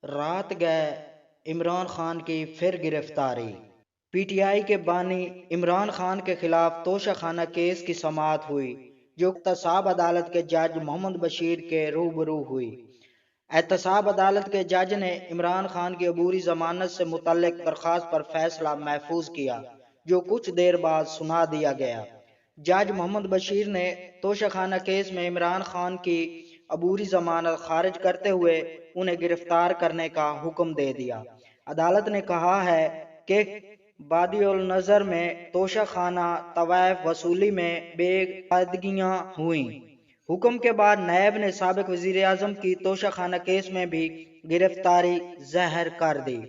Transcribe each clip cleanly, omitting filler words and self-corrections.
رات گئے عمران خان کی پھر گرفتاری۔ پی ٹی آئی کے بانی عمران خان کے خلاف توشہ خانہ کیس کی سماعت ہوئی، جو احتساب عدالت کے جج محمد بشیر کے روبرو ہوئی۔ احتساب عدالت کے جج نے عمران خان کی عبوری ضمانت سے متعلق درخواست پر فیصلہ محفوظ کیا، جو کچھ دیر بعد سنا دیا گیا۔ جج محمد بشیر نے توشہ خانہ کیس میں عمران خان کی عبوری ضمانت خارج کرتے ہوئے انہیں گرفتار کرنے کا حکم دے دیا۔ عدالت نے کہا ہے کہ بادی النظر میں توشہ خانہ طوائف وصولی میں بے قاعدگیاں ہوئیں۔ حکم کے بعد نیب نے سابق وزیر اعظم کی توشہ خانہ کیس میں بھی گرفتاری ظاہر کر دی۔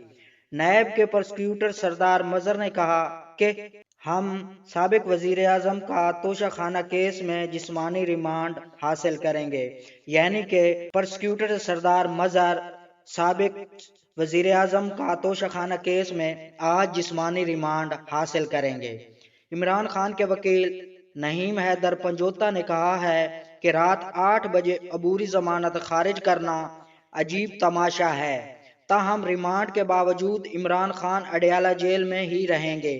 نیب کے پراسیکیوٹر سردار مظہر نے کہا کہ ہم سابق وزیر اعظم کا توشہ خانہ کیس میں جسمانی ریمانڈ حاصل کریں گے، یعنی کہ پراسیکیوٹر سردار مظہر سابق وزیر اعظم کا توشہ خانہ کیس میں آج جسمانی ریمانڈ حاصل کریں گے۔ عمران خان کے وکیل نعیم حیدر پنجوتا نے کہا ہے کہ رات 8 بجے عبوری ضمانت خارج کرنا عجیب تماشا ہے، تاہم ریمانڈ کے باوجود عمران خان اڈیالہ جیل میں ہی رہیں گے،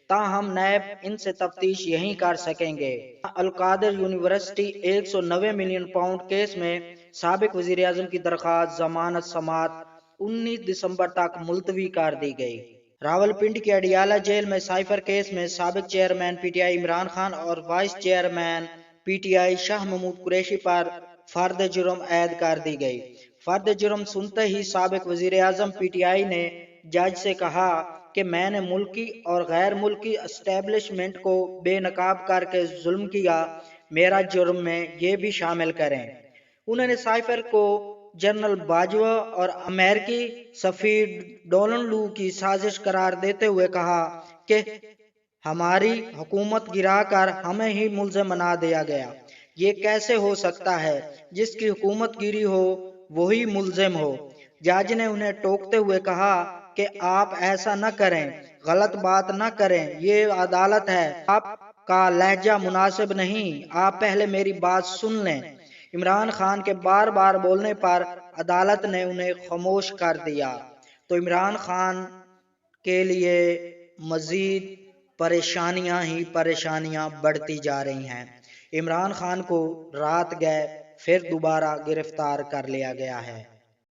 تاہم نیب ان سے تفتیش یہیں کر سکیں گے۔ القادر یونیورسٹی 190 ملین پاؤنڈ کیس میں سابق وزیر اعظم کی درخواست ضمانت سماعت 19 دسمبر تک ملتوی کر دی گئی۔ راولپنڈی کے اڈیالہ جیل میں سائفر کیس میں سابق chairman P T I Imran Khan اور vice chairman P T I Shah Mahmood Qureshi پر فرد جرم عائد کر دی گئی۔ فرد جرم سنتے ہی سابق وزیر اعظم پی ٹی آئی نے جج سے کہا کہ میں نے ملکی اور غیر ملکی اسٹیبلشمنٹ کو بے نقاب کر کے ظلم کیا، میرا جرم میں یہ بھی شامل کریں۔ انہوں نے سائفر کو جنرل باجوہ اور امریکی سفیر ڈولن لو کی سازش قرار دیتے ہوئے کہا کہ ہماری حکومت گرا کر ہمیں ہی ملزم بنا دیا گیا۔ یہ کیسے ہو سکتا ہے؟ جس کی حکومت گری ہو وہی ملزم ہو۔ جج نے انہیں ٹوکتے ہوئے کہا کہ آپ ایسا نہ کریں، غلط بات نہ کریں، یہ عدالت ہے، آپ کا لہجہ مناسب نہیں، آپ پہلے میری بات سن لیں۔ عمران خان کے بار بار بولنے پر عدالت نے انہیں خاموش کر دیا، تو عمران خان کے لیے مزید پریشانیاں ہی پریشانیاں بڑھتی جا رہی ہیں۔ عمران خان کو رات گئے پھر دوبارہ گرفتار کر لیا گیا ہے۔